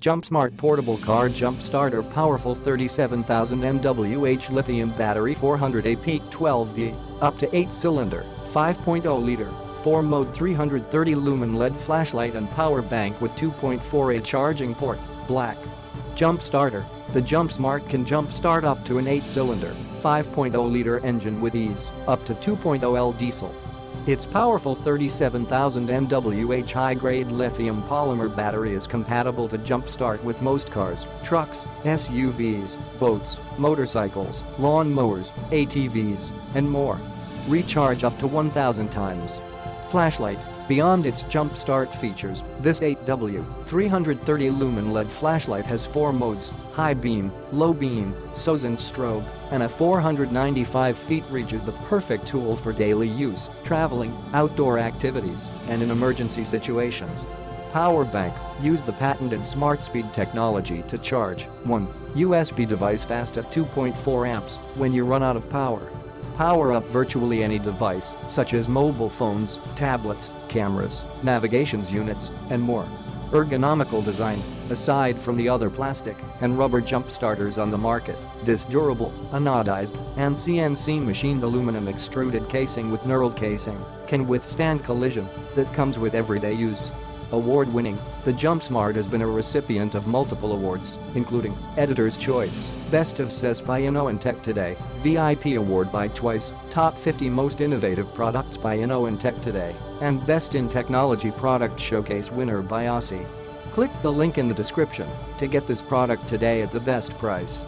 JumpSmart Portable Car Jump Starter Powerful 37,000 mWh Lithium Battery 400A Peak 12V, up to 8-cylinder, 5.0-liter, 4-mode 330 Lumen LED Flashlight and Power Bank with 2.4A charging port, black. Jump Starter. The JumpSmart can jump start up to an 8-cylinder, 5.0-liter engine with ease, up to 2.0L diesel. Its powerful 37,000 mWh high-grade lithium-polymer battery is compatible to jumpstart with most cars, trucks, SUVs, boats, motorcycles, lawn mowers, ATVs, and more. Recharge up to 1,000 times. Flashlight. Beyond its jump start features, this 8W 330 Lumen LED flashlight has 4 modes: high beam, low beam, SOS strobe, and a 495 feet reach is the perfect tool for daily use, traveling, outdoor activities, and in emergency situations. Power bank. Use the patented SmartSpeed Technology to charge one USB device fast at 2.4 amps when you run out of power. Power up virtually any device, such as mobile phones, tablets, cameras, navigation units, and more. Ergonomical design. Aside from the other plastic and rubber jump starters on the market, this durable, anodized, and CNC-machined aluminum extruded casing with knurled casing can withstand collision that comes with everyday use. Award-winning, the JumpSmart has been a recipient of multiple awards, including Editor's Choice, Best of CES by Tech Today, VIP Award by Twice, Top 50 Most Innovative Products by Tech Today, and Best in Technology Product Showcase winner by Aussie. Click the link in the description to get this product today at the best price.